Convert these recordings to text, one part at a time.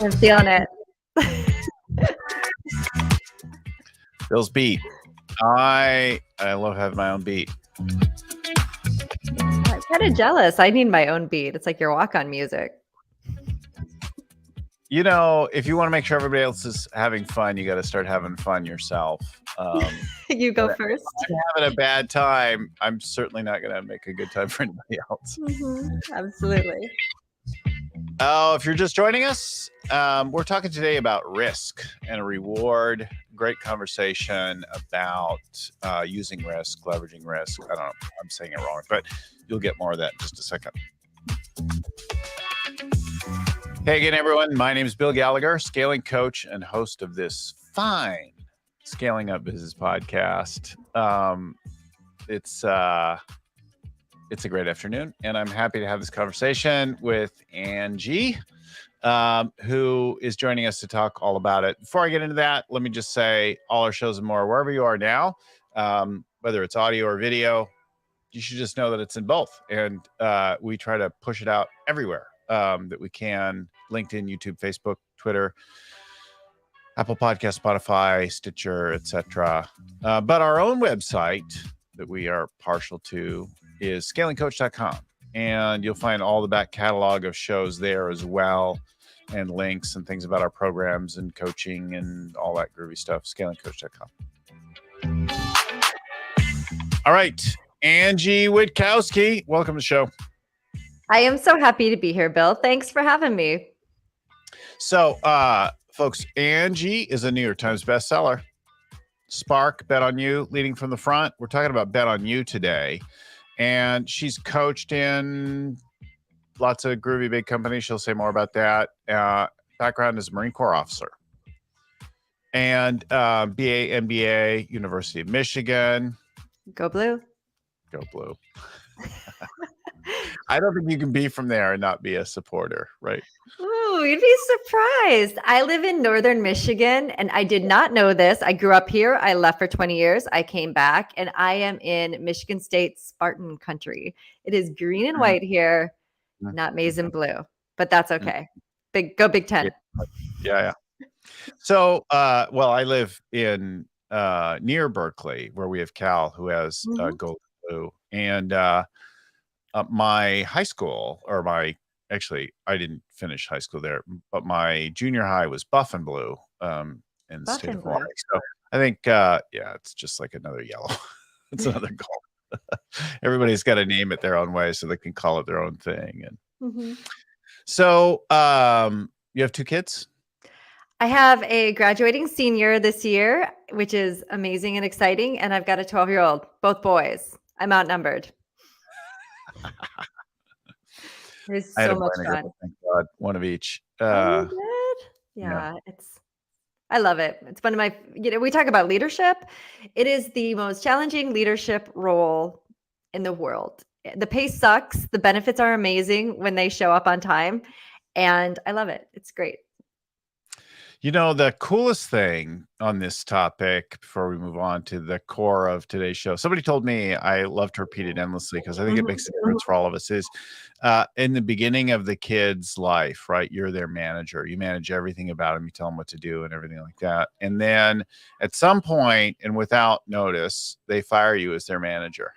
I'm feeling it. Bill's beat. I love having my own beat. I'm kind of jealous. I need my own beat. It's like your walk-on music. You know, if you want to make sure everybody else is having fun, you got to start having fun yourself. You go first. If I'm having a bad time, I'm certainly not going to make a good time for anybody else. Absolutely. Oh, if you're just joining us, we're talking today about risk and a reward. Great conversation about using risk, leveraging risk. I don't know, I'm saying it wrong, but you'll get more of that in just a second. Hey again, everyone. My name is Bill Gallagher, scaling coach and host of this fine Scaling Up Business podcast. It's a great afternoon, and I'm happy to have this conversation with Angie, who is joining us to talk all about it. Before I get into that, let me just say all our shows and more, wherever you are now, whether it's audio or video, you should just know that it's in both. And we try to push it out everywhere that we can: LinkedIn, YouTube, Facebook, Twitter, Apple Podcasts, Spotify, Stitcher, etc. But our own website that we are partial to is scalingcoach.com. And you'll find all the back catalog of shows there as well, and links and things about our programs and coaching and all that groovy stuff, scalingcoach.com. All right, Angie Witkowski, welcome to the show. I am so happy to be here, Bill. Thanks for having me. So, folks, Angie is a New York Times bestseller. Spark, Bet on You, Leading from the Front. We're talking about Bet on You today. And she's coached in lots of groovy big companies. She'll say more about that. Background as a Marine Corps officer. And BA, MBA, University of Michigan. Go Blue. Go Blue. I don't think you can be from there and not be a supporter, right? Ooh, you'd be surprised. I live in northern Michigan, and I did not know this. I grew up here. I left for 20 years. I came back, and I am in Michigan State Spartan country. It is green and white here, not maize and blue, but that's okay. Go Big Ten. Yeah. So, well, I live in near Berkeley, where we have Cal, who has gold and blue, and my high school, actually, I didn't finish high school there, but my junior high was buff and blue in the state of Hawaii. So I think, it's just like another yellow. It's another gold. Everybody's got to name it their own way so they can call it their own thing. And so you have 2 kids? I have a graduating senior this year, which is amazing and exciting. And I've got a 12-year-old, both boys. I'm outnumbered. It's so much fun. Thank God, one of each. Yeah, I love it. It's one of my, we talk about leadership. It is the most challenging leadership role in the world. The pay sucks. The benefits are amazing when they show up on time. And I love it. It's great. You know, the coolest thing on this topic, before we move on to the core of today's show, somebody told me, I love to repeat it endlessly because I think it makes a difference for all of us, is in the beginning of the kid's life, right? You're their manager. You manage everything about them. You tell them what to do and everything like that. And then at some point, and without notice, they fire you as their manager.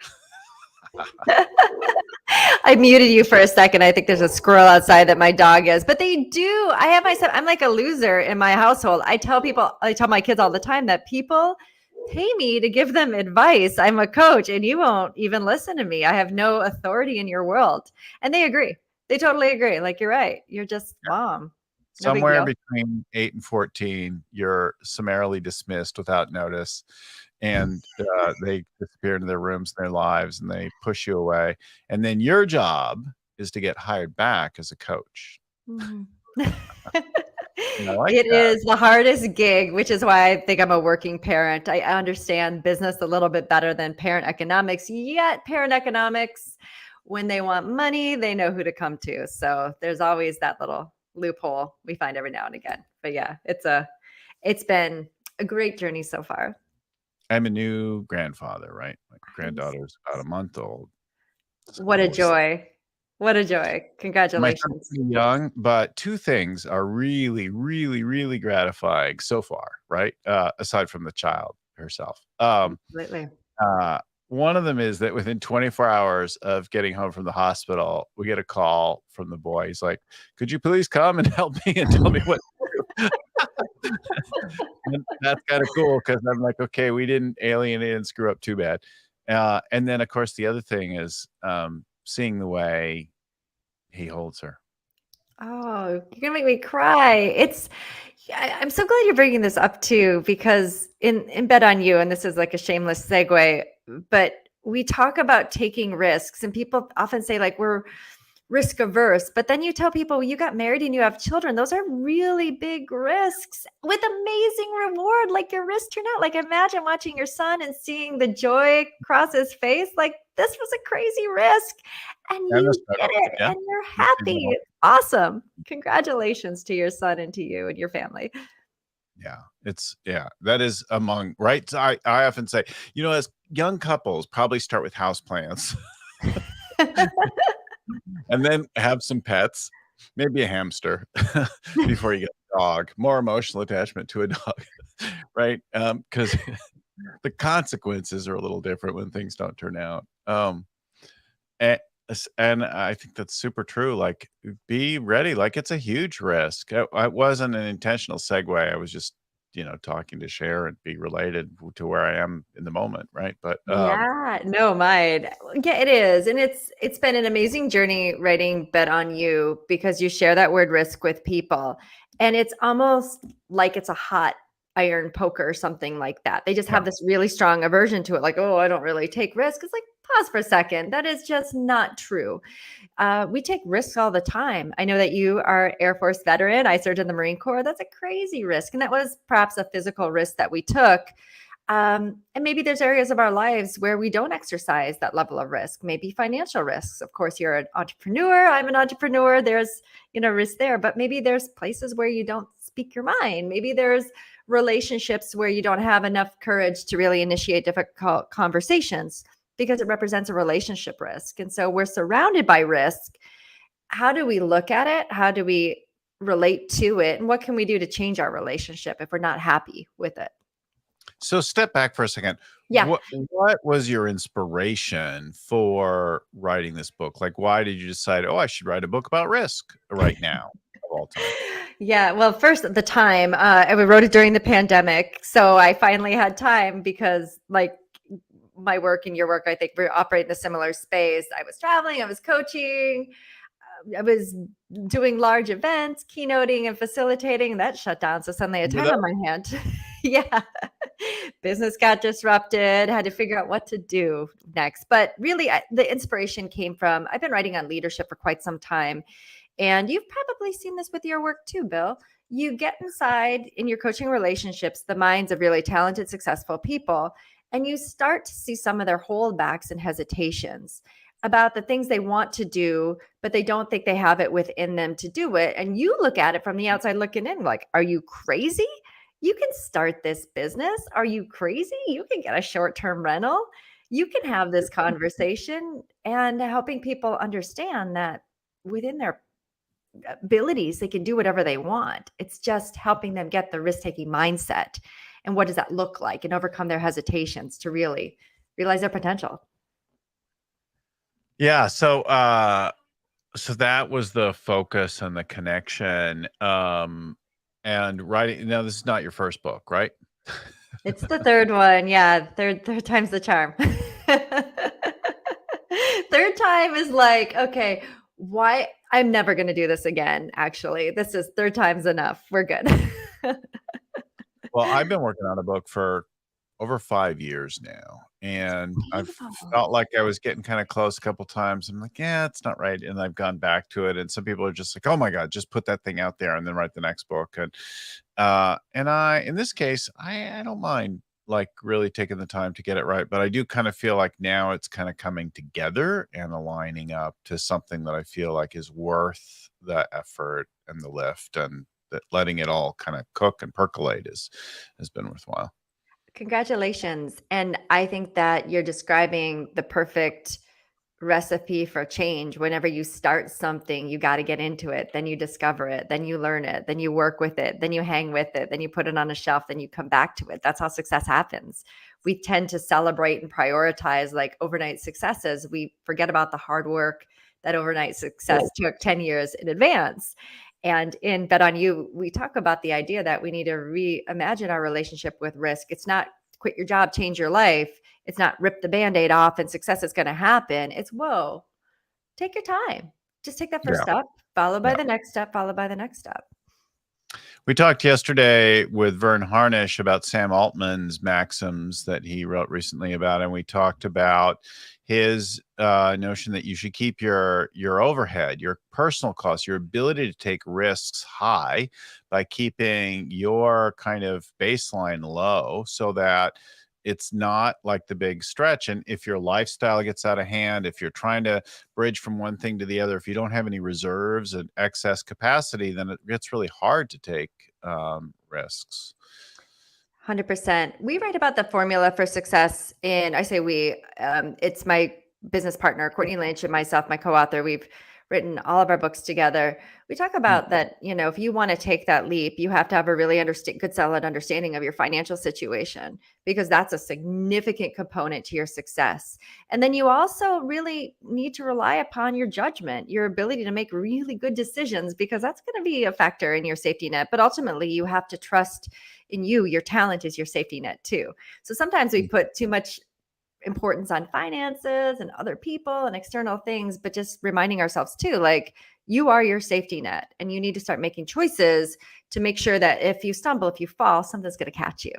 I muted you for a second. I think there's a squirrel outside that my dog is, but they do. I have myself, I'm like a loser in my household. I tell my kids all the time that people pay me to give them advice. I'm a coach and you won't even listen to me. I have no authority in your world. And they agree. They totally agree. Like, you're right. You're just mom. No Somewhere between 8 and 14, you're summarily dismissed without notice. And they disappear into their rooms and their lives, and they push you away. And then your job is to get hired back as a coach. It is the hardest gig, which is why I think I'm a working parent. I understand business a little bit better than parent economics, yet parent economics, when they want money, they know who to come to. So there's always that little loophole we find every now and again. But yeah, it's been a great journey so far. I'm a new grandfather, right? My granddaughter's about a month old. What a joy. What a joy. My son's Congratulations. pretty young, but two things are really, really, really gratifying so far, right? Aside from the child herself. Absolutely. Uh, one of them is that within 24 hours of getting home from the hospital, we get a call from the boy. He's like, "Could you please come and help me and tell me what to do?" And that's kind of cool because I'm like, okay, we didn't alienate and screw up too bad. And then, of course, the other thing is seeing the way he holds her. Oh, you're gonna make me cry. I'm so glad you're bringing this up too, because in Bet on You, and this is like a shameless segue, but we talk about taking risks, and people often say like we're risk averse, but then you tell people you got married and you have children. Those are really big risks with amazing reward. Like your risks turn out. Like imagine watching your son and seeing the joy cross his face. Like this was a crazy risk, and And the you did struggle. it, Yeah. and you're You see them happy. all. Awesome. Congratulations to your son and to you and your family. Yeah. That is among right. So I often say, as young couples probably start with house plants and then have some pets, maybe a hamster before you get a dog, more emotional attachment to a dog, right? Because the consequences are a little different when things don't turn out. And, and I think that's super true. Like, be ready. Like, it's a huge risk. It wasn't an intentional segue. I was just, talking to share and be related to where I am in the moment, right? But Yeah, no, mine. Yeah, it is. And it's been an amazing journey writing Bet on You because you share that word risk with people. And it's almost like it's a hot iron poker or something like that. They just yeah, have this really strong aversion to it, like, oh, I don't really take risks. It's like, pause for a second. That is just not true. We take risks all the time. I know that you are Air Force veteran. I served in the Marine Corps. That's a crazy risk. And that was perhaps a physical risk that we took. And maybe there's areas of our lives where we don't exercise that level of risk, maybe financial risks. Of course, you're an entrepreneur. I'm an entrepreneur. There's, risk there, but maybe there's places where you don't speak your mind. Maybe there's relationships where you don't have enough courage to really initiate difficult conversations because it represents a relationship risk. And so we're surrounded by risk. How do we look at it? How do we relate to it? And what can we do to change our relationship if we're not happy with it? So step back for a second. Yeah. What was your inspiration for writing this book? Like, why did you decide, oh, I should write a book about risk right now of all time? Yeah. Well, first at the time, I wrote it during the pandemic. So I finally had time because like my work and your work, I think we operate in a similar space. I was traveling, I was coaching, I was doing large events, keynoting and facilitating, and that shut down. So suddenly I had time on my hand. Yeah. Business got disrupted, had to figure out what to do next. But really, the inspiration came from I've been writing on leadership for quite some time. And you've probably seen this with your work too, Bill. You get inside in your coaching relationships, the minds of really talented, successful people, and you start to see some of their holdbacks and hesitations about the things they want to do, but they don't think they have it within them to do it. And you look at it from the outside looking in, like, are you crazy? You can start this business. Are you crazy? You can get a short term rental. You can have this conversation and helping people understand that within their abilities, they can do whatever they want. It's just helping them get the risk taking mindset. And what does that look like and overcome their hesitations to really realize their potential. Yeah. So that was the focus and the connection. And writing. Now, this is not your first book, right? It's the third one. Yeah. Third time's the charm. Third time is like, okay, why? I'm never going to do this again. Actually, this is third time's enough. We're good. Well, I've been working on a book for over 5 years now, and I've Wow. felt like I was getting kind of close a couple times. I'm like, yeah, it's not right, and I've gone back to it. And some people are just like, oh my god, just put that thing out there and then write the next book. And I, in this case, I don't mind like really taking the time to get it right, but I do kind of feel like now it's kind of coming together and aligning up to something that I feel like is worth the effort and the lift, and that letting it all kind of cook and percolate has been worthwhile. Congratulations. And I think that you're describing the perfect recipe for change. Whenever you start something, you got to get into it. Then you discover it. Then you learn it. Then you work with it. Then you hang with it. Then you put it on a shelf. Then you come back to it. That's how success happens. We tend to celebrate and prioritize like overnight successes. We forget about the hard work that overnight success took 10 years in advance. And in Bet on You, we talk about the idea that we need to reimagine our relationship with risk. It's not quit your job, change your life. It's not rip the Band-Aid off and success is going to happen. It's whoa, take your time. Just take that first step, followed by the next step, followed by the next step. We talked yesterday with Vern Harnish about Sam Altman's maxims that he wrote recently about, and we talked about his notion that you should keep your overhead, your personal costs, your ability to take risks high by keeping your kind of baseline low so that it's not like the big stretch. And if your lifestyle gets out of hand, if you're trying to bridge from one thing to the other, if you don't have any reserves and excess capacity, then it gets really hard to take risks. 100%. We write about the formula for success I say we, it's my business partner, Courtney Lynch, and myself, my co-author. We've written all of our books together. We talk about that, if you want to take that leap, you have to have a really good, solid understanding of your financial situation, because that's a significant component to your success. And then you also really need to rely upon your judgment, your ability to make really good decisions, because that's going to be a factor in your safety net. But ultimately, you have to trust in you. Your talent is your safety net too. So sometimes we put too much importance on finances and other people and external things, but just reminding ourselves too, like, you are your safety net, and you need to start making choices to make sure that if you stumble, if you fall, something's going to catch you.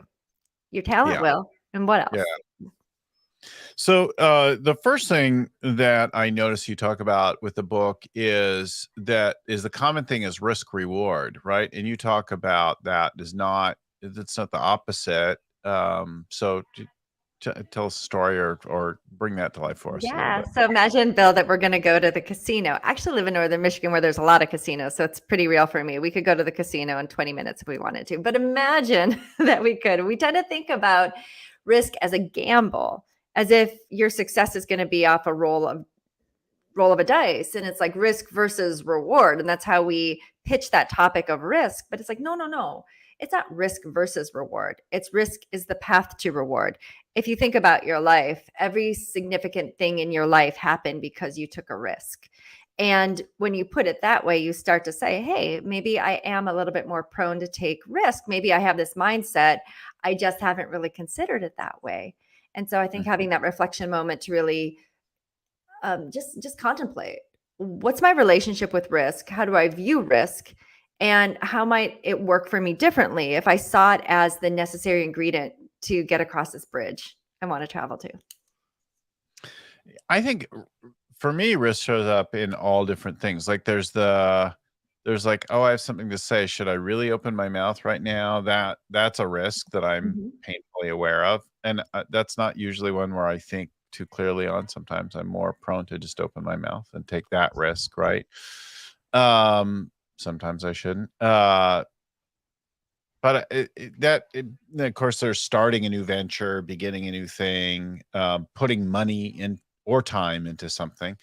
Your talent will. And what else? Yeah. So the first thing that I notice you talk about with the book is the common thing is risk reward, right? And you talk about it's not the opposite. So tell us a story or bring that to life for us a little bit. So imagine, Bill, that we're going to go to the casino. I actually live in Northern Michigan where there's a lot of casinos, so it's pretty real for me. We could go to the casino in 20 minutes if we wanted to, but imagine that we could. We tend to think about risk as a gamble, as if your success is going to be off a roll of a dice, and it's like risk versus reward, and that's how we pitch that topic of risk. But it's like, no. It's not risk versus reward. It's risk is the path to reward. If you think about your life, every significant thing in your life happened because you took a risk. And when you put it that way, you start to say, hey, maybe I am a little bit more prone to take risk. Maybe I have this mindset. I just haven't really considered it that way. And so I think having that reflection moment to really just contemplate, what's my relationship with risk? How do I view risk? And how might it work for me differently if I saw it as the necessary ingredient to get across this bridge I want to travel to? I think for me, risk shows up in all different things. Like there's like, oh, I have something to say. Should I really open my mouth right now? That's a risk that I'm painfully aware of. And that's not usually one where I think too clearly on. Sometimes I'm more prone to just open my mouth and take that risk, right? Sometimes I shouldn't. But of course, there's starting a new venture, beginning a new thing, putting money in or time into something.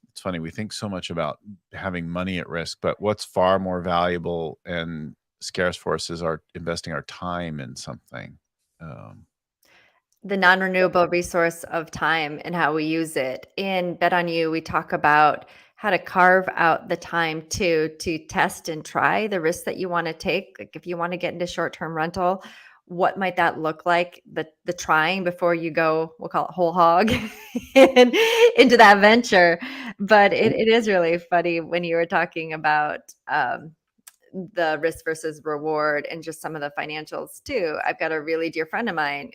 It's funny, we think so much about having money at risk, but what's far more valuable and scarce for us is investing our time in something. The non-renewable resource of time and how we use it. In Bet on You, we talk about how to carve out the time to test and try the risks that you want to take. Like if you want to get into short-term rental, what might that look like? The trying before you go, we'll call it whole hog into that venture. But it is really funny when you were talking about the risk versus reward and just some of the financials too. I've got a really dear friend of mine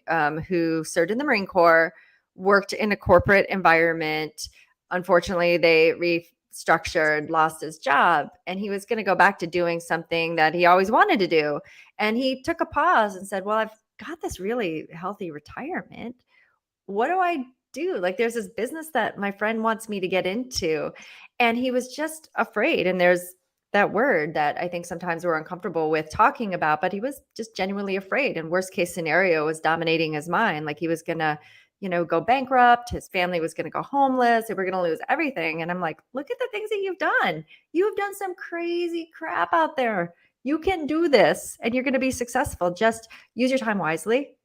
who served in the Marine Corps, worked in a corporate environment. Unfortunately, they restructured, lost his job, and he was going to go back to doing something that he always wanted to do. And he took a pause and said, well, I've got this really healthy retirement. What do I do? Like there's this business that my friend wants me to get into. And he was just afraid. And there's that word that I think sometimes we're uncomfortable with talking about, but he was just genuinely afraid. And worst case scenario was dominating his mind. Like he was going to go bankrupt. His family was going to go homeless. They were going to lose everything. And I'm like, look at the things that you've done. You've done some crazy crap out there. You can do this and you're going to be successful. Just use your time wisely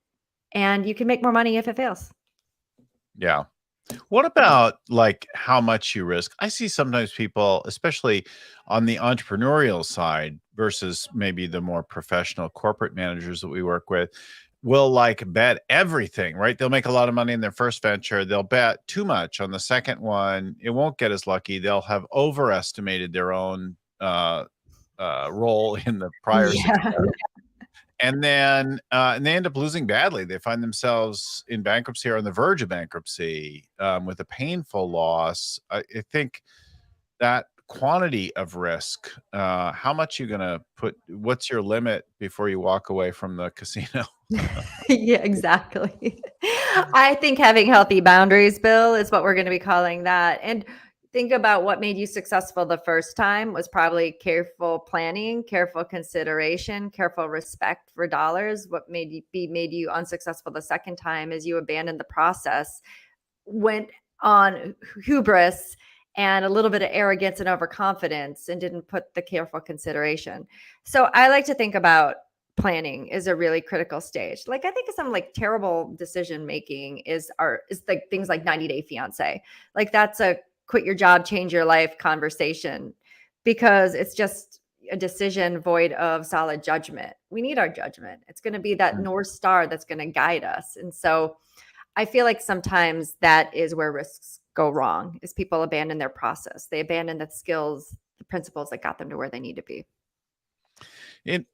and you can make more money if it fails. Yeah. What about like how much you risk? I see sometimes people, especially on the entrepreneurial side versus maybe the more professional corporate managers that we work with, will like bet everything, right? They'll make a lot of money in their first venture. They'll bet too much on the second one. It won't get as lucky. They'll have overestimated their own role in the prior success. Yeah. And then they end up losing badly. They find themselves in bankruptcy or on the verge of bankruptcy with a painful loss. I think that quantity of risk, how much you going to put, what's your limit before you walk away from the casino? Yeah, exactly. I think having healthy boundaries, Bill, is what we're going to be calling that. And think about what made you successful the first time was probably careful planning, careful consideration, careful respect for dollars. What made you unsuccessful the second time is you abandoned the process, went on hubris and a little bit of arrogance and overconfidence and didn't put the careful consideration. So I like to think about planning is a really critical stage. Like I think some like terrible decision making is like things like 90-Day Fiance. Like that's a quit your job, change your life conversation because it's just a decision void of solid judgment. We need our judgment. It's going to be that North Star that's going to guide us. And so I feel like sometimes that is where risks go wrong is people abandon their process. They abandon the skills, the principles that got them to where they need to be. In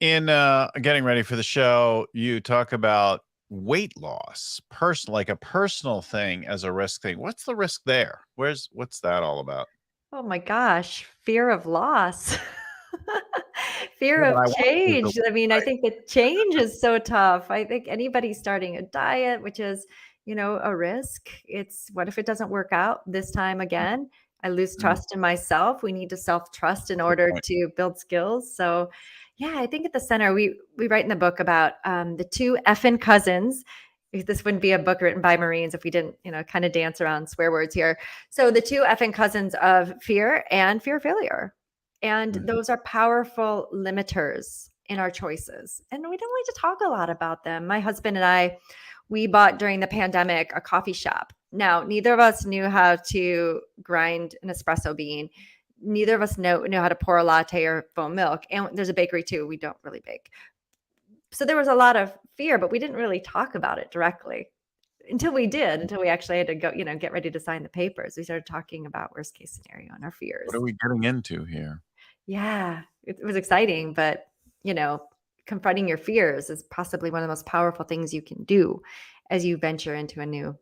getting ready for the show, you talk about weight loss, like a personal thing as a risk thing. What's the risk there? What's that all about? Oh my gosh, fear of loss. Fear Yeah, of change. I mean, I right. think that change is so tough. I think anybody starting a diet, which is, a risk, it's what if it doesn't work out this time again? I lose trust in myself. We need to self-trust in order to build skills. So yeah, I think at the center, we write in the book about the two effing cousins. This wouldn't be a book written by Marines if we didn't, kind of dance around swear words here. So the two effing cousins of fear and fear of failure. And those are powerful limiters in our choices. And we don't like to talk a lot about them. My husband and I, we bought during the pandemic a coffee shop. Now, neither of us knew how to grind an espresso bean. Neither of us know how to pour a latte or foam milk. And there's a bakery too. We don't really bake. So there was a lot of fear, but we didn't really talk about it directly until we actually had to go, get ready to sign the papers. We started talking about worst case scenario and our fears. What are we getting into here? Yeah, it was exciting, but confronting your fears is possibly one of the most powerful things you can do as you venture into a new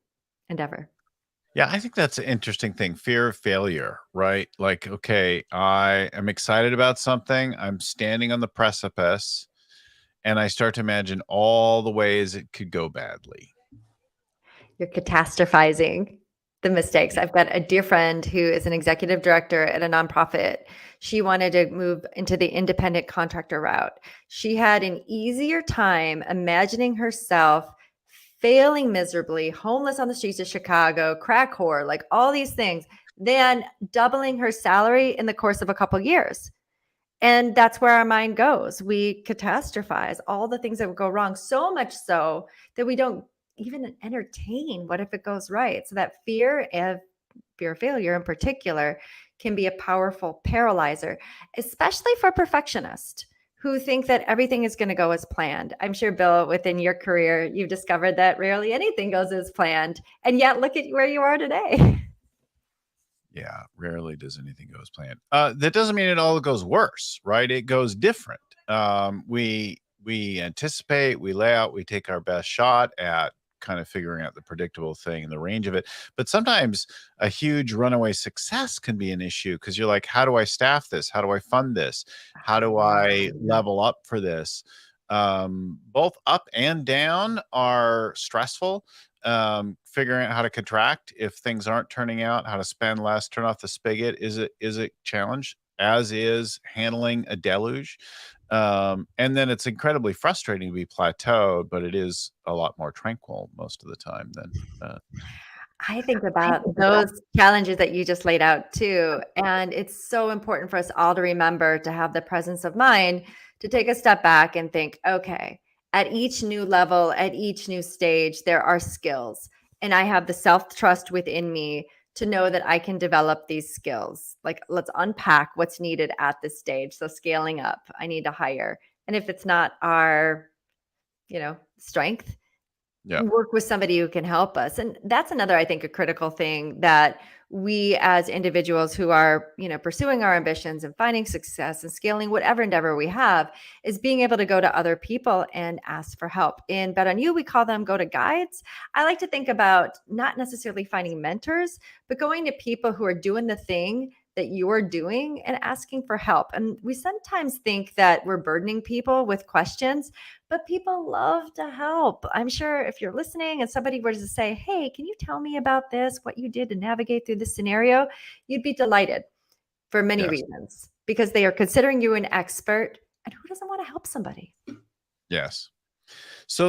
endeavor. Yeah, I think that's an interesting thing. Fear of failure, right? Like, okay, I am excited about something. I'm standing on the precipice and I start to imagine all the ways it could go badly. You're catastrophizing the mistakes. I've got a dear friend who is an executive director at a nonprofit. She wanted to move into the independent contractor route. She had an easier time imagining herself failing miserably, homeless on the streets of Chicago, crack whore, like all these things, than doubling her salary in the course of a couple of years. And that's where our mind goes. We catastrophize all the things that would go wrong, so much so that we don't even entertain what if it goes right. So that fear of failure in particular can be a powerful paralyzer, especially for perfectionists who think that everything is going to go as planned. I'm sure, Bill, within your career, you've discovered that rarely anything goes as planned. And yet look at where you are today. Yeah, rarely does anything go as planned. That doesn't mean it all goes worse, right? It goes different. We anticipate, we lay out, we take our best shot at kind of figuring out the predictable thing and the range of it. But sometimes a huge runaway success can be an issue because you're like, how do I staff this? How do I fund this? How do I level up for this? Both up and down are stressful. Figuring out how to contract if things aren't turning out, how to spend less, turn off the spigot is a challenge, as is handling a deluge. And then it's incredibly frustrating to be plateaued, but it is a lot more tranquil most of the time than. I think about those challenges that you just laid out too. And it's so important for us all to remember to have the presence of mind to take a step back and think, okay, at each new level, at each new stage, there are skills. And I have the self trust within me to know that I can develop these skills. Like, let's unpack what's needed at this stage. So, scaling up, I need to hire. And if it's not our, strength, Yeah. work with somebody who can help us. And that's another, I think, a critical thing that we as individuals who are, pursuing our ambitions and finding success and scaling whatever endeavor we have is being able to go to other people and ask for help. In Bet on You, we call them go to guides. I like to think about not necessarily finding mentors, but going to people who are doing the thing that you're doing and asking for help. And we sometimes think that we're burdening people with questions, but people love to help. I'm sure if you're listening and somebody were to say, hey, can you tell me about this, what you did to navigate through this scenario? You'd be delighted for many Yes. reasons because they are considering you an expert. And who doesn't want to help somebody? Yes. So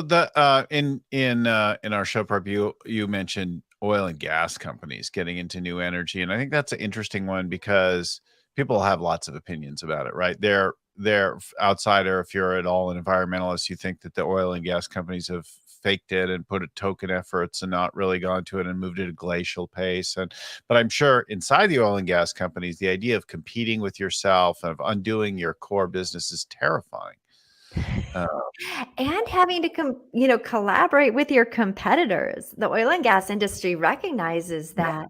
in our show prep, you mentioned oil and gas companies getting into new energy, and I think that's an interesting one because people have lots of opinions about it, right? They're outsider. If you're at all an environmentalist, you think that the oil and gas companies have faked it and put a token efforts and not really gone to it and moved at a glacial pace. But I'm sure inside the oil and gas companies, the idea of competing with yourself, of undoing your core business is terrifying. And having to collaborate with your competitors. The oil and gas industry recognizes that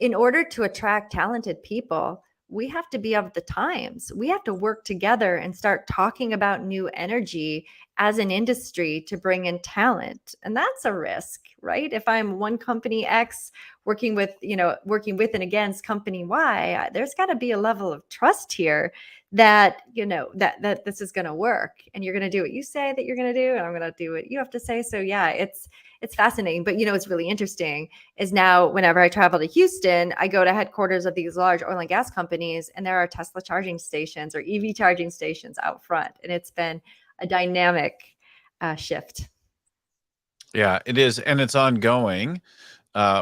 in order to attract talented people, we have to be of the times. We have to work together and start talking about new energy as an industry to bring in talent. And that's a risk, right? If I'm one company X working with and against company Y, there's got to be a level of trust here that, that this is going to work and you're going to do what you say that you're going to do and I'm going to do what you have to say. So yeah, it's fascinating. But it's really interesting is now whenever I travel to Houston, I go to headquarters of these large oil and gas companies and there are Tesla charging stations or EV charging stations out front. And it's been a dynamic shift. Yeah, it is. And it's ongoing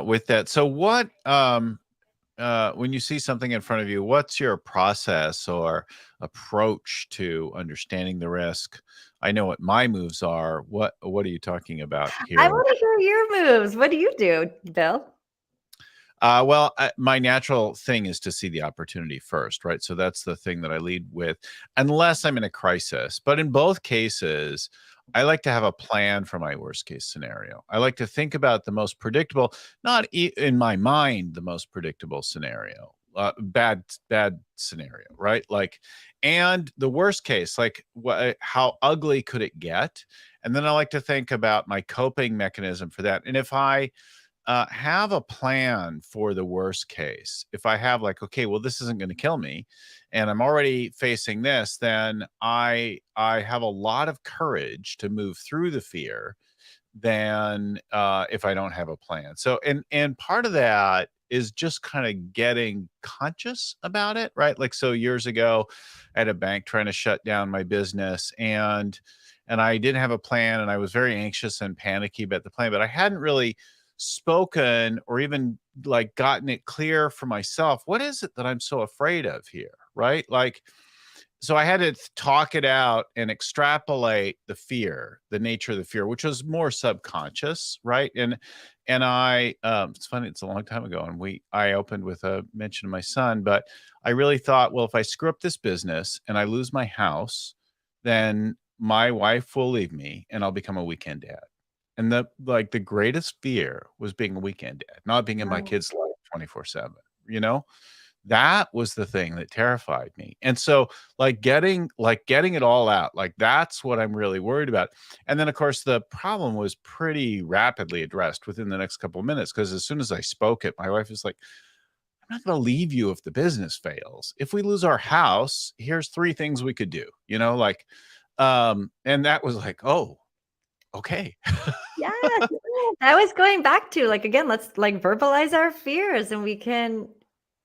with that. So what, when you see something in front of you, what's your process or approach to understanding the risk? I know what my moves are. What are you talking about here? I want to hear your moves. What do you do, Bill? Well, my natural thing is to see the opportunity first, right? So that's the thing that I lead with, unless I'm in a crisis. But in both cases, I like to have a plan for my worst case scenario. I like to think about the most predictable, not in my mind, the most predictable scenario, bad scenario, right? Like, and the worst case, like how ugly could it get? And then I like to think about my coping mechanism for that. And if I have a plan for the worst case. If I have like, okay, well, this isn't going to kill me, and I'm already facing this, then I have a lot of courage to move through the fear than if I don't have a plan. So, and part of that is just kind of getting conscious about it, right? Like, so years ago, I had a bank trying to shut down my business, and I didn't have a plan, and I was very anxious and panicky about the plan, but I hadn't really spoken or even like gotten it clear for myself. What is it that I'm so afraid of here? Right? Like, so I had to talk it out and extrapolate the fear, the nature of the fear, which was more subconscious, right? And I, it's funny, it's a long time ago, and I opened with a mention of my son, but I really thought, well, if I screw up this business and I lose my house, then my wife will leave me and I'll become a weekend dad. And the greatest fear was being a weekend dad, not being in my kid's life 24/7, That was the thing that terrified me. And so getting it all out, like that's what I'm really worried about. And then of course the problem was pretty rapidly addressed within the next couple of minutes, because as soon as I spoke it, my wife was like, I'm not going to leave you if the business fails. If we lose our house, here's 3 things we could do, and that was like, oh, okay. Yes. I was going back to again, let's verbalize our fears and we can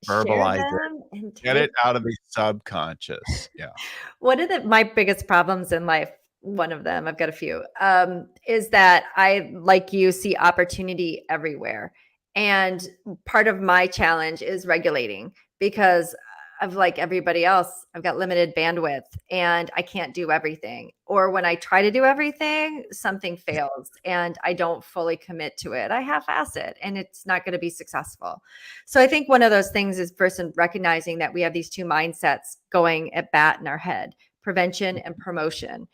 share Verbalize it. them and Get take it out of the subconscious. Yeah. one of my biggest problems in life, one of them, I've got a few, is that I, like you, see opportunity everywhere. And part of my challenge is regulating because of like everybody else, I've got limited bandwidth and I can't do everything. Or when I try to do everything, something fails and I don't fully commit to it. I half-ass it and it's not going to be successful. So I think one of those things is first recognizing that we have these two mindsets going at bat in our head: prevention and promotion.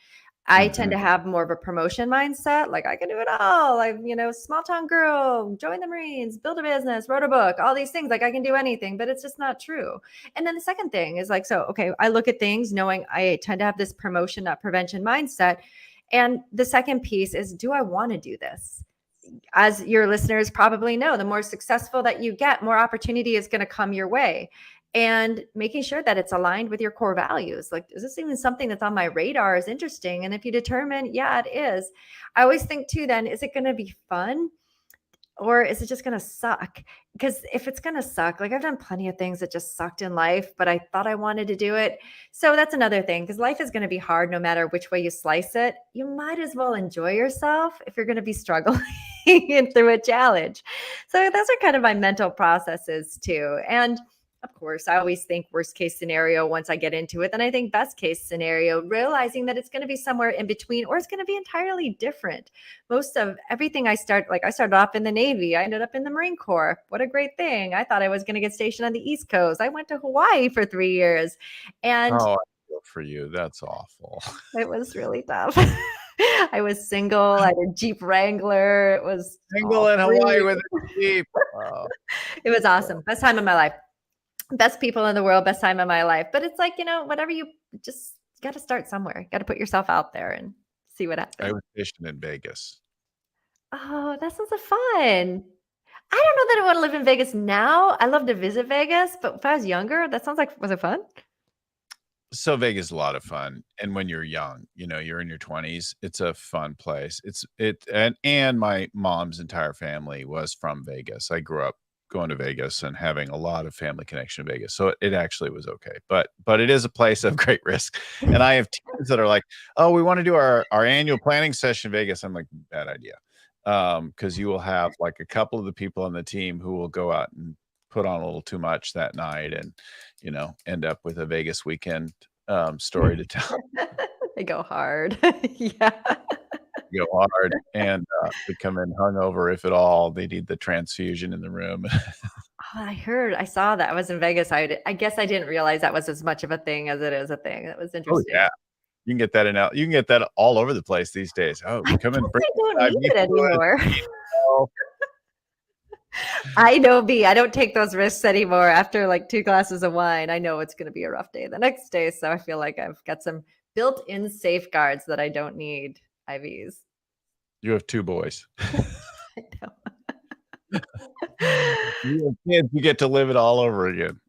I tend to have more of a promotion mindset. Like I can do it all. Like, small town girl, join the Marines, build a business, wrote a book, all these things. Like I can do anything, but it's just not true. And then the second thing is like, okay, I look at things knowing I tend to have this promotion, not prevention mindset. And the second piece is, do I want to do this? As your listeners probably know, the more successful that you get, more opportunity is going to come your way. And making sure that it's aligned with your core values. Like, is this even something that's on my radar is interesting? And if you determine, yeah, it is, I always think too, then, is it going to be fun? Or is it just going to suck? Because if it's going to suck, like I've done plenty of things that just sucked in life, but I thought I wanted to do it. So that's another thing, because life is going to be hard no matter which way you slice it. You might as well enjoy yourself if you're going to be struggling through a challenge. So those are kind of my mental processes too. And of course, I always think worst case scenario once I get into it. Then I think best case scenario, realizing that it's going to be somewhere in between or it's going to be entirely different. Most of everything I started off in the Navy. I ended up in the Marine Corps. What a great thing. I thought I was going to get stationed on the East Coast. I went to Hawaii for 3 years. And Oh, I feel for you. That's awful. it was really tough. I was single. I had a Jeep Wrangler. It was Single in Hawaii with a Jeep. Oh. It was awesome. Best time of my life. Best people in the world, best time of my life. But it's like, whatever, you just got to start somewhere. Got to put yourself out there and see what happens. I was stationed in Vegas. Oh, that sounds fun. I don't know that I want to live in Vegas now. I love to visit Vegas, but if I was younger, that sounds like, was it fun? So Vegas is a lot of fun. And when you're young, you're in your 20s, it's a fun place. And my mom's entire family was from Vegas. I grew up going to Vegas and having a lot of family connection in Vegas. So it actually was okay. But it is a place of great risk. And I have teams that are like, oh, we want to do our annual planning session in Vegas. I'm like, bad idea. Because you will have like a couple of the people on the team who will go out and put on a little too much that night and, end up with a Vegas weekend story to tell. They go hard. Yeah. Go hard and they come in hungover, if at all. They need the transfusion in the room. I saw that. I was in Vegas. I guess I didn't realize that was as much of a thing as it is a thing. That was interesting. Oh yeah, you can get that you can get that all over the place these days. Oh, come in. I don't need it anymore. I know me. I don't take those risks anymore. After like 2 glasses of wine, I know it's going to be a rough day the next day. So I feel like I've got some built-in safeguards that I don't need IVs. You have 2 boys. I know. You have kids, you get to live it all over again.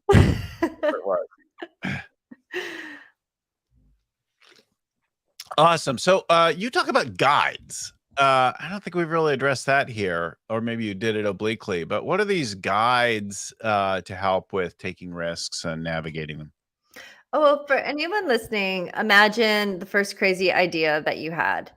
Awesome. So you talk about guides. I don't think we've really addressed that here, or maybe you did it obliquely, but what are these guides to help with taking risks and navigating them? Oh, well, for anyone listening, imagine the first crazy idea that you had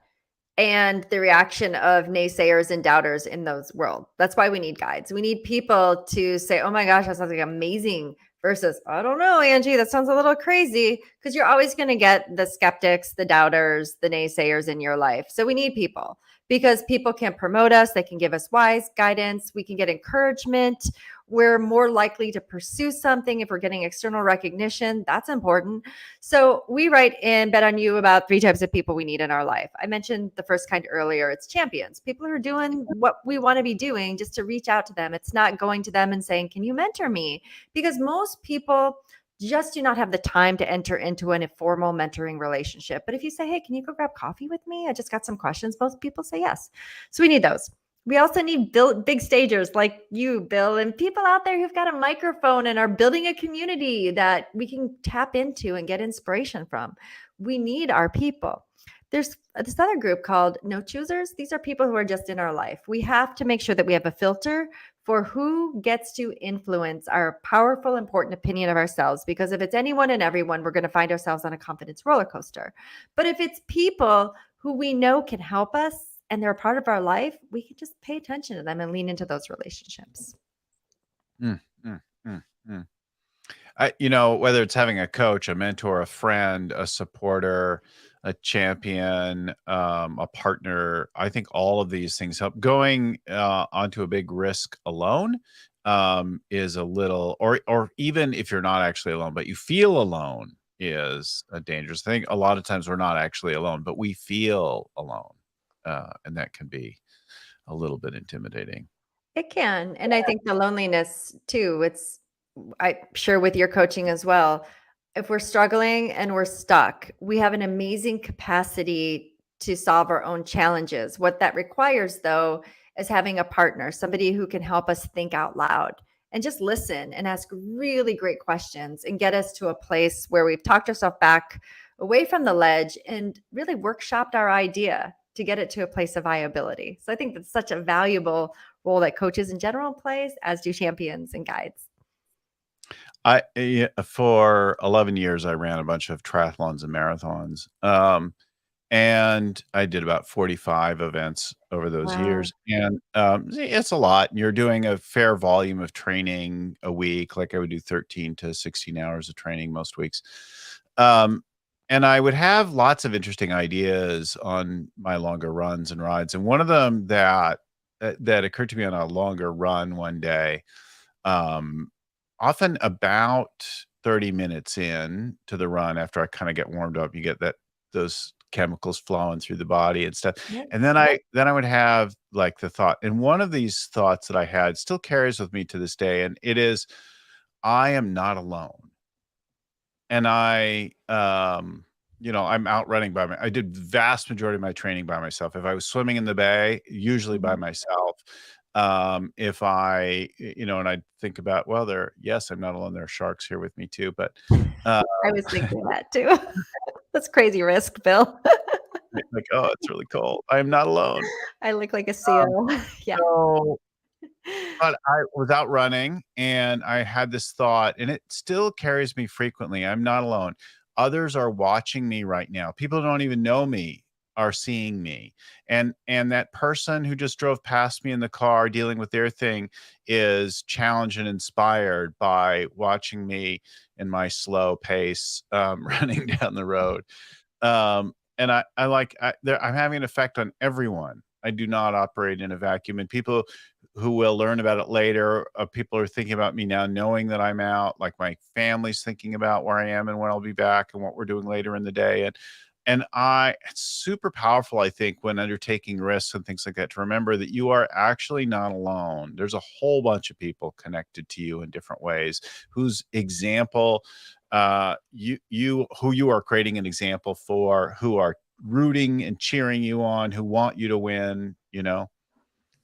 and the reaction of naysayers and doubters in those world. That's why we need guides. We need people to say, oh my gosh, that sounds like amazing, versus, I don't know, Angie, that sounds a little crazy, because you're always going to get the skeptics, the doubters, the naysayers in your life. So we need people, because people can promote us. They can give us wise guidance. We can get encouragement. We're more likely to pursue something if we're getting external recognition. That's important. So we write in Bet on You about 3 types of people we need in our life. I mentioned the first kind earlier. It's champions, people who are doing what we want to be doing, just to reach out to them. It's not going to them and saying, can you mentor me? Because most people just do not have the time to enter into an informal mentoring relationship. But if you say, hey, can you go grab coffee with me? I just got some questions. Most people say yes. So we need those. We also need big stagers like you, Bill, and people out there who've got a microphone and are building a community that we can tap into and get inspiration from. We need our people. There's this other group called no choosers. These are people who are just in our life. We have to make sure that we have a filter for who gets to influence our powerful, important opinion of ourselves. Because if it's anyone and everyone, we're going to find ourselves on a confidence roller coaster. But if it's people who we know can help us and they're a part of our life, we can just pay attention to them and lean into those relationships. Mm, mm, mm, mm. Whether it's having a coach, a mentor, a friend, a supporter, a champion, a partner, I think all of these things help. Going onto a big risk alone is a little, or even if you're not actually alone, but you feel alone, is a dangerous thing. A lot of times we're not actually alone, but we feel alone, and that can be a little bit intimidating. It can. And I think the loneliness too, I'm sure with your coaching as well. If we're struggling and we're stuck, we have an amazing capacity to solve our own challenges. What that requires, though, is having a partner, somebody who can help us think out loud and just listen and ask really great questions and get us to a place where we've talked ourselves back away from the ledge and really workshopped our idea to get it to a place of viability. So I think that's such a valuable role that coaches in general plays, as do champions and guides. For 11 years, I ran a bunch of triathlons and marathons. And I did about 45 events over those Wow. years. And it's a lot. And you're doing a fair volume of training a week. Like I would do 13 to 16 hours of training most weeks. And I would have lots of interesting ideas on my longer runs and rides. And one of them that occurred to me on a longer run one day, often about 30 minutes in to the run, after I kind of get warmed up, you get those chemicals flowing through the body and stuff. Yep. And then I would have like the thought, and one of these thoughts that I had still carries with me to this day, and it is, I am not alone. And I'm out running I did vast majority of my training by myself. If I was swimming in the bay, usually by myself. If and I think about, well, yes, I'm not alone. There are sharks here with me too, but I was thinking that too. That's crazy risk, Bill. like, oh, it's really cold. I am not alone. I look like a seal. Yeah. So, but I was out running and I had this thought, and it still carries me frequently. I'm not alone. Others are watching me right now. People who don't even know me are seeing me. And that person who just drove past me in the car dealing with their thing is challenged and inspired by watching me in my slow pace, running down the road. And I'm having an effect on everyone. I do not operate in a vacuum, and people who will learn about it later, people are thinking about me now, knowing that I'm out. Like my family's thinking about where I am and when I'll be back and what we're doing later in the day. And it's super powerful, I think, when undertaking risks and things like that, to remember that you are actually not alone. There's a whole bunch of people connected to you in different ways, whose example who you are creating an example for, who are rooting and cheering you on, who want you to win.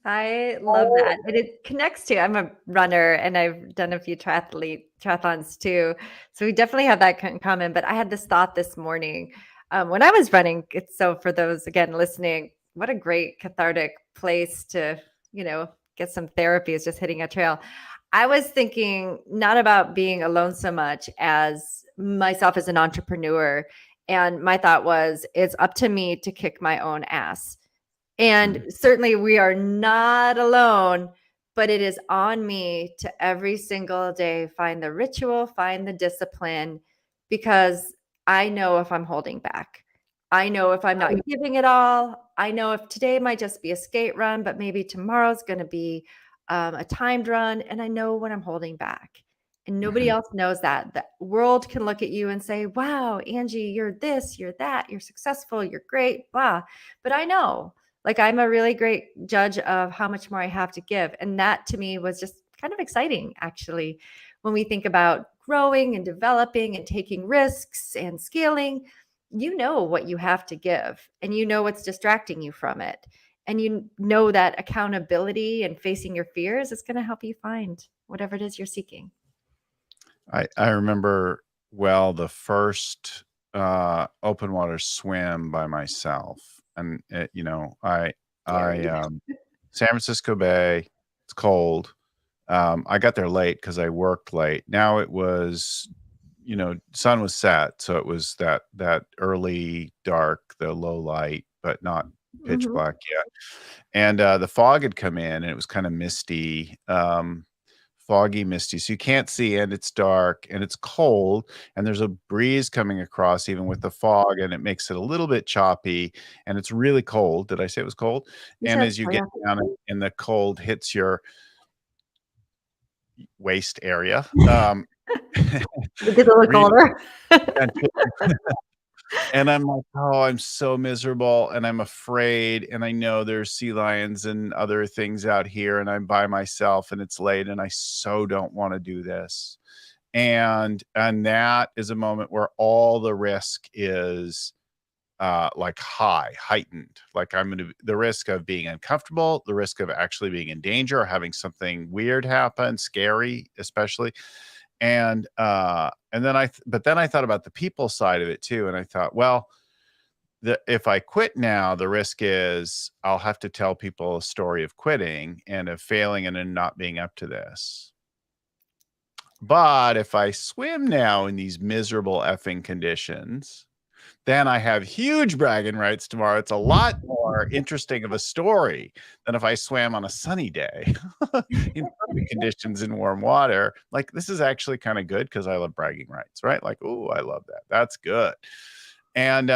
I love that. And it connects to, I'm a runner and I've done a few triathlons too. So we definitely have that in common. But I had this thought this morning when I was running. So for those, again, listening, what a great cathartic place to, get some therapy, is just hitting a trail. I was thinking not about being alone so much as myself as an entrepreneur. And my thought was, it's up to me to kick my own ass. And certainly we are not alone, but it is on me to every single day find the ritual, find the discipline, because I know if I'm holding back. I know if I'm not giving it all. I know if today might just be a skate run, but maybe tomorrow's going to be a timed run. And I know when I'm holding back. And nobody else knows that. The world can look at you and say, wow, Angie, you're this, you're that, you're successful, you're great, blah. But I know. Like, I'm a really great judge of how much more I have to give. And that to me was just kind of exciting, actually, when we think about growing and developing and taking risks and scaling. You know what you have to give, and you know what's distracting you from it. And you know that accountability and facing your fears is going to help you find whatever it is you're seeking. I remember well the first open water swim by myself. And San Francisco Bay, it's cold. I got there late because I worked late. Now it was, sun was set, so it was that early dark, the low light, but not pitch Mhm. black yet. And the fog had come in, and it was kind of misty, foggy, misty. So you can't see, and it's dark, and it's cold, and there's a breeze coming across, even with the fog, and it makes it a little bit choppy, and it's really cold. Did I say it was cold? You And said as you so, get yeah. down and the cold hits your waist area, It gets a little really colder. and I'm like, "Oh, I'm so miserable, and I'm afraid, and I know there's sea lions and other things out here, and I'm by myself, and it's late, and I so don't wanna do this." And that is a moment where all the risk is, like, heightened. Like, the risk of being uncomfortable, the risk of actually being in danger or having something weird happen, scary, especially. And then I thought about the people side of it too, and I thought, well, if I quit now, the risk is I'll have to tell people a story of quitting and of failing and then not being up to this. But if I swim now in these miserable effing conditions, then I have huge bragging rights tomorrow. It's a lot more interesting of a story than if I swam on a sunny day in perfect conditions in warm water. Like, this is actually kind of good because I love bragging rights, right? Like, oh, I love that. That's good. And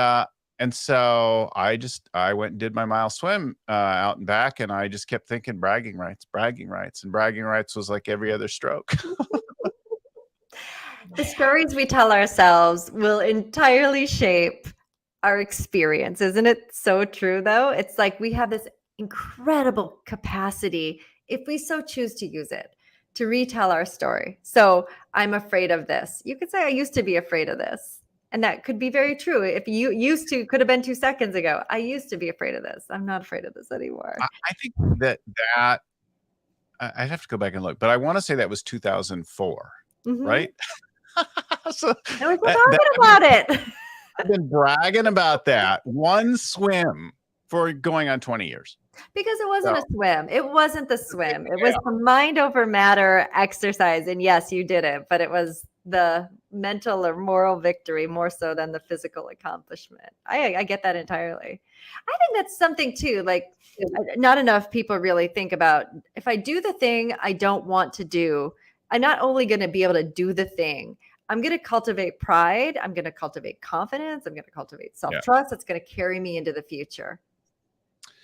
so I went and did my mile swim out and back, and I just kept thinking bragging rights, and bragging rights was like every other stroke. The stories we tell ourselves will entirely shape our experience. Isn't it so true, though? It's like we have this incredible capacity, if we so choose to use it, to retell our story. So I'm afraid of this. You could say, I used to be afraid of this. And that could be very true. If you used to, could have been 2 seconds ago. I used to be afraid of this. I'm not afraid of this anymore. I think that I'd have to go back and look, but I want to say that was 2004, Mhm. right? So And we're still that talking about it. I've been bragging about that one swim for going on 20 years. Because it wasn't So a swim. It wasn't the swim. It was yeah, the mind over matter exercise. And yes, you did it, but it was the mental or moral victory more so than the physical accomplishment. I get that entirely. I think that's something too, like not enough people really think about if I do the thing I don't want to do, I'm not only going to be able to do the thing, I'm going to cultivate pride. I'm going to cultivate confidence. I'm going to cultivate self yeah. trust. That's going to carry me into the future.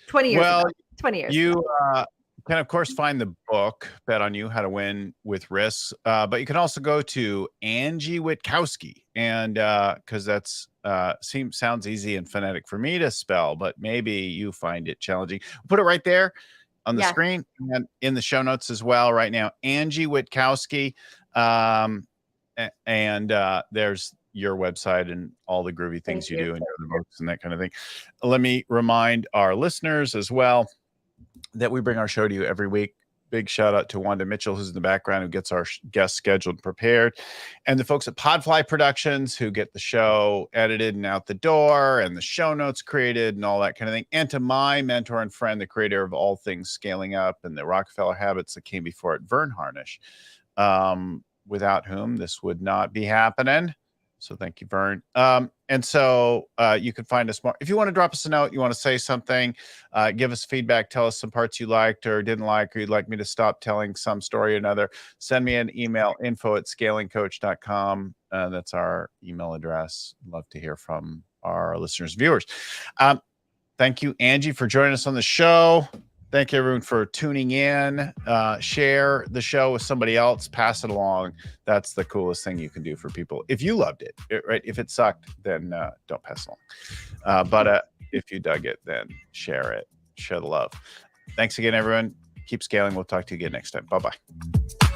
20 years Well, ago. 20 years ago. you can, of course, find the book, Bet on You, How to Win with Risks. But you can also go to Angie Witkowski. And because that's sounds easy and phonetic for me to spell, but maybe you find it challenging. Put it right there on the Yeah. screen and in the show notes as well right now. Angie Witkowski. And there's your website and all the groovy things you do and your other books and that kind of thing. Let me remind our listeners as well that we bring our show to you every week. Big shout out to Wanda Mitchell, who's in the background, who gets our guests scheduled and prepared, and the folks at Podfly Productions, who get the show edited and out the door and the show notes created and all that kind of thing. And to my mentor and friend, the creator of all things scaling up and the Rockefeller habits that came before it, Vern Harnish, without whom this would not be happening. So thank you, Vern. And so you can find us more. If you want to drop us a note, you want to say something, give us feedback, tell us some parts you liked or didn't like, or you'd like me to stop telling some story or another, send me an email, info@scalingcoach.com. That's our email address. Love to hear from our listeners, viewers. Thank you, Angie, for joining us on the show. Thank you, everyone, for tuning in. Share the show with somebody else. Pass it along. That's the coolest thing you can do for people. If you loved it, right? If it sucked, then don't pass it along. But if you dug it, then share it. Share the love. Thanks again, everyone. Keep scaling. We'll talk to you again next time. Bye-bye.